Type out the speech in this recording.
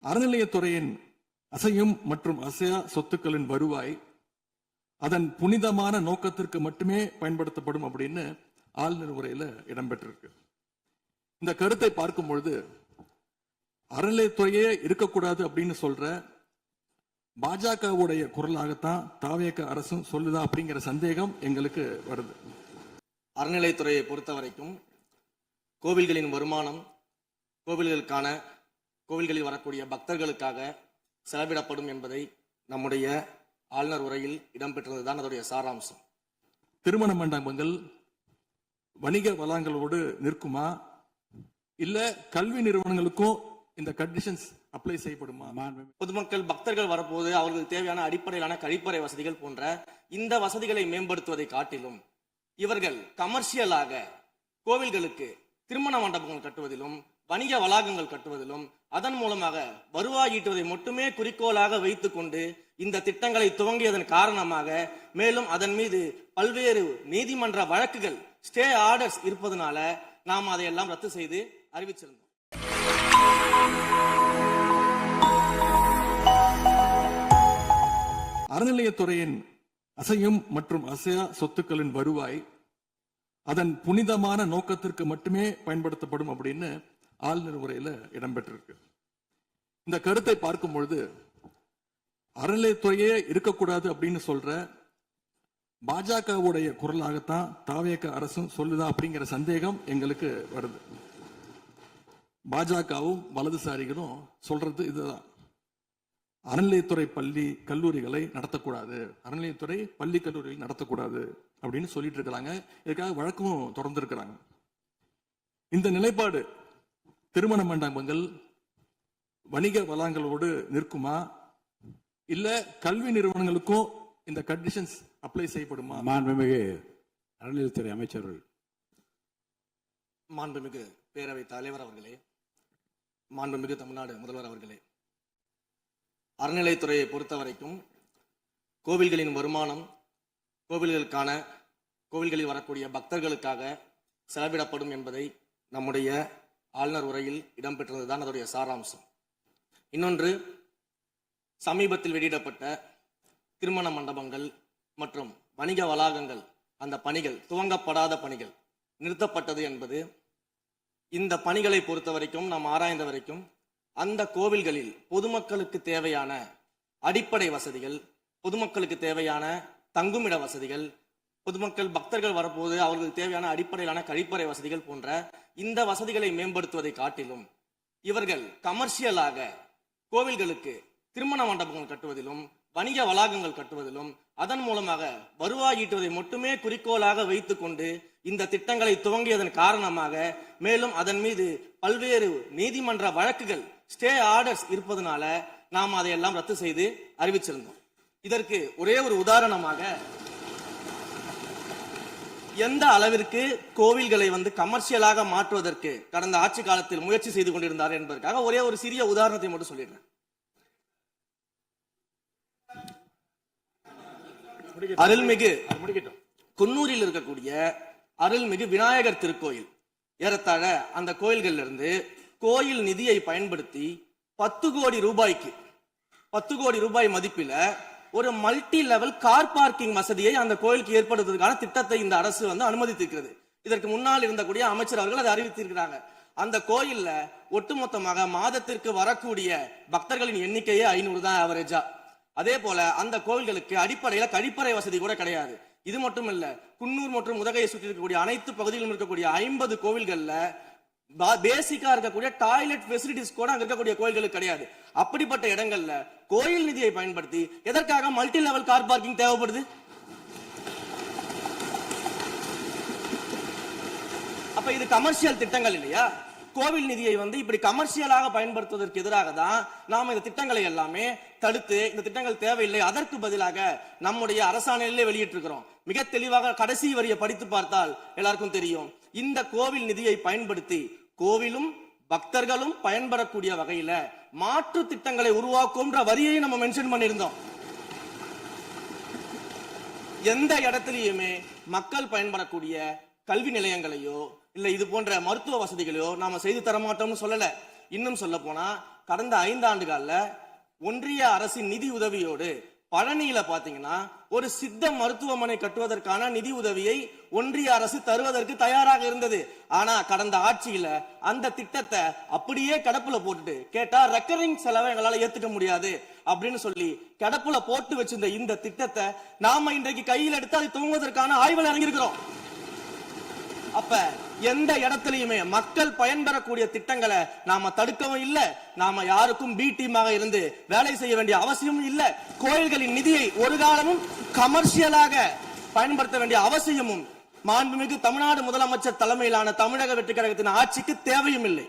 அறநிலையத்துறையின் அசையும் மற்றும் அசையா சொத்துக்களின் வருவாய் அதன் புனிதமான நோக்கத்திற்கு மட்டுமே பயன்படுத்தப்படும் அப்படின்னு ஆளுநர் உரையில இடம்பெற்றிருக்கு. இந்த கருத்தை பார்க்கும் பொழுது அறநிலையத்துறையே இருக்கக்கூடாது அப்படின்னு சொல்ற பாஜகவுடைய குரலாகத்தான் தாவேக அரசும் சொல்லுதா அப்படிங்கிற சந்தேகம் எங்களுக்கு வருது. அறநிலையத்துறையை பொறுத்த வரைக்கும் கோவில்களின் வருமானம் கோவில்களில் வரக்கூடிய பக்தர்களுக்காக செலவிடப்படும் என்பதை நம்முடைய ஆளுநர் உரையில் இடம்பெற்றதுதான் அதோடைய சாராம்சம். திருமண மண்டபங்கள் வணிக வளங்களோடு நிற்குமா, இல்ல கல்வி நிறுவனங்களுக்கும் இந்த கண்டிஷன்ஸ் அப்ளை செய்யப்படுமா? பொதுமக்கள் பக்தர்கள் வரப்போது அவர்களுக்கு தேவையான அடிப்படையிலான கழிப்பறை வசதிகள் போன்ற இந்த வசதிகளை மேம்படுத்துவதை காட்டிலும் இவர்கள் கமர்ஷியலாக கோவில்களுக்கு திருமண மண்டபங்கள் கட்டுவதிலும் வணிக வளாகங்கள் கட்டுவதிலும் அதன் மூலமாக வருவாய் ஈட்டுவதை மட்டுமே குறிக்கோளாக வைத்துக் கொண்டு இந்த திட்டங்களை துவங்கியதன் காரணமாக மேலும் அதன் மீது பல்வேறு நீதிமன்ற வழக்குகள் ஸ்டே ஆர்டர்ஸ் இருப்பதனால நாம் அதையெல்லாம் ரத்து செய்து அறிவிச்சிருந்தோம். அறநிலையத்துறையின் அசையும் மற்றும் அசையா சொத்துக்களின் வருவாய் அதன் புனிதமான நோக்கத்திற்கு மட்டுமே பயன்படுத்தப்படும் அப்படின்னு ஆளுநர் உரையில இடம்பெற்றிருக்கு. இந்த கருத்தை பார்க்கும் பொழுது அறநிலையத்துறையே இருக்கக்கூடாது அப்படின்னு சொல்ற பாஜகவுடைய குரலாகத்தான் தாவேக அரசும் சொல்லுதா அப்படிங்கிற சந்தேகம் எங்களுக்கு வருது. பாஜகவும் வலதுசாரிகளும் சொல்றது இதுதான், அறநிலையத்துறை பள்ளி கல்லூரிகளை நடத்தக்கூடாது, அறநிலையத்துறை பள்ளி கல்லூரிகள் நடத்தக்கூடாது அப்படின்னு சொல்லிட்டு இருக்கிறாங்க. இதுக்காக வழக்கும் தொடர்ந்து இருக்கிறாங்க. இந்த நிலைப்பாடு திருமண மண்டபங்கள் வணிக வளங்களோடு நிற்குமா, இல்ல கல்வி நிறுவனங்களுக்கும் இந்த கண்டிஷன்ஸ் அப்ளை செய்யப்படுமா? மாண்புமிகு அறநிலையத்துறை அமைச்சர்கள். மாண்புமிகு பேரவை தலைவர் அவர்களே, மாண்புமிகு தமிழ்நாடு முதல்வர் அவர்களே, அறநிலையத்துறையை பொறுத்த வரைக்கும் கோவில்களின் வருமானம் கோவில்களில் வரக்கூடிய பக்தர்களுக்காக செலவிடப்படும் என்பதை நம்முடைய ஆளுநர் உரையில் இடம்பெற்றதுதான் அதோடைய சாராம்சம். இன்னொன்று, சமீபத்தில் வெளியிடப்பட்ட திருமண மண்டபங்கள் மற்றும் வணிக வளாகங்கள் அந்த பணிகள் துவங்கப்படாத பணிகள் நிறுத்தப்பட்டது என்பது இந்த பணிகளை பொறுத்த வரைக்கும் நாம் ஆராய்ந்த வரைக்கும் அந்த கோவில்களில் பொதுமக்களுக்கு தேவையான அடிப்படை வசதிகள், பொதுமக்களுக்கு தேவையான தங்குமிட வசதிகள், பொதுமக்கள் பக்தர்கள் வரப்போது அவர்களுக்கு தேவையான அடிப்படையிலான கழிப்பறை வசதிகள் போன்ற இந்த வசதிகளை மேம்படுத்துவதை காட்டிலும் இவர்கள் கமர்ஷியலாக கோவில்களுக்கு திருமண மண்டபங்கள் கட்டுவதிலும் வணிக வளாகங்கள் கட்டுவதிலும் அதன் மூலமாக வருவாய் ஈட்டுவதை மட்டுமே குறிக்கோளாக வைத்துக் கொண்டு இந்த திட்டங்களை துவங்கியதன் காரணமாக மேலும் அதன் மீது பல்வேறு நீதிமன்ற வழக்குகள் ஸ்டே ஆர்டர்ஸ் இருப்பதனால நாம் அதையெல்லாம் ரத்து செய்து அறிவிச்சிருந்தோம். இதற்கு ஒரே ஒரு உதாரணமாக எந்த அளவிற்கு கோவில்களை கமர்ஷியலாக மாற்றுவதற்கு கடந்த ஆட்சி காலத்தில் முயற்சி செய்து கொண்டிருந்தார் என்பதற்காக ஒரே ஒரு சிறிய உதாரணத்தை மட்டும் சொல்லிடுறேன். அருள்மிகு குன்னூரில் இருக்கக்கூடிய அருள்மிகு விநாயகர் திருக்கோயில், ஏறத்தாழ அந்த கோயில்கள்ல இருந்து கோயில் நிதியை பயன்படுத்தி 10 கோடி ரூபாய் மதிப்பில ஒரு மல்டி லெவல் கார் பார்க்கிங் வசதியை அந்த கோயிலுக்கு ஏற்படுத்துவதற்கான திட்டத்தை இந்த அரசு அனுமதித்திருக்கிறது. இதற்கு முன்னால் இருந்தக்கூடிய அமைச்சர் அவர்கள் அதை அறிவித்திருக்கிறாங்க. அந்த கோயில்ல ஒட்டுமொத்தமாக மாதத்திற்கு வரக்கூடிய பக்தர்களின் எண்ணிக்கையே 500 தான் ஆவரேஜா. அதே போல அந்த கோவில்களுக்கு அடிப்படையில கழிப்பறை வசதி கூட கிடையாது. இது மட்டும் இல்ல, குன்னூர் மற்றும் உதகையை சுற்றி இருக்கக்கூடிய அனைத்து பகுதிகளிலும் இருக்கக்கூடிய 50 கோவில்கள்ல பேசிக்கா இருக்கக்கூடிய டாய்லெட் ஃபெசிலிட்டிஸ் கூட அங்க இருக்கக்கூடிய கோயில்களுக்கு கிடையாது. அப்படிப்பட்ட இடங்கள்ல கோயில் நிதியை பயன்படுத்தி எதற்காக மல்டி லெவல் கார் பார்க்கிங் தேவைப்படுது? அப்ப இது கமர்ஷியல் திட்டங்கள் இல்லையா? கோவில் நிதியை இப்படி கமர்ஷியலாக பயன்படுத்துவதற்கு எதிராக தான் நாம இந்த திட்டங்களை எல்லாமே தடுத்து இந்த திட்டங்கள் தேவையில்லை, அதற்கு பதிலாக நம்முடைய அரசாணையிலே வெளியிட்டிருக்கிறோம். மிக தெளிவாக கடைசி வரியை படித்து பார்த்தால் எல்லாருக்கும் தெரியும். இந்த கோவில் நிதியை பயன்படுத்தி கோவிலும் பக்தர்களும் பயன்படக்கூடிய வகையில மாற்று திட்டங்களை உருவாக்கும் வரியை நம்ம மென்ஷன் பண்ணியிருந்தோம். எந்த இடத்திலையுமே மக்கள் பயன்படக்கூடிய கல்வி நிலையங்களையோ இல்ல இது போன்ற மருத்துவ வசதிகளையோ நாம செய்து தர மாட்டோம்னு சொல்லல. இன்னும் சொல்ல போனா கடந்த 5 ஆண்டுகள்ல ஒன்றிய அரசின் நிதி உதவியோடு பழனியில பாத்தீங்கன்னா ஒரு சித்த மருத்துவமனை கட்டுவதற்கான நிதி உதவியை ஒன்றிய அரசு தருவதற்கு தயாராக இருந்தது. ஆனா கடந்த ஆட்சியில அந்த திட்டத்தை அப்படியே கிடப்புல போட்டுட்டு கேட்டா ரெக்கரிங் செலவை எங்களால ஏத்துக்க முடியாது அப்படின்னு சொல்லி கிடப்புல போட்டு வச்சிருந்த இந்த திட்டத்தை நாம இன்றைக்கு கையில் எடுத்து அதை துவங்குவதற்கான ஆய்வில் இறங்கியிருக்கிறோம். அப்ப எந்த இடத்துலயுமே மக்கள் பயன்பெறக்கூடிய திட்டங்களை நாம தடுக்கவும் இல்லை, நாம யாருக்கும் பி டீமாக இருந்து வேலை செய்ய வேண்டிய அவசியமும் இல்லை. கோயில்களின் நிதியை ஒரு காலமும் கமர்ஷியலாக பயன்படுத்த வேண்டிய அவசியமும் மாண்புமிகு தமிழ்நாடு முதலமைச்சர் தலைமையிலான தமிழக வெற்றி கழகத்தின் ஆட்சிக்கு தேவையும் இல்லை.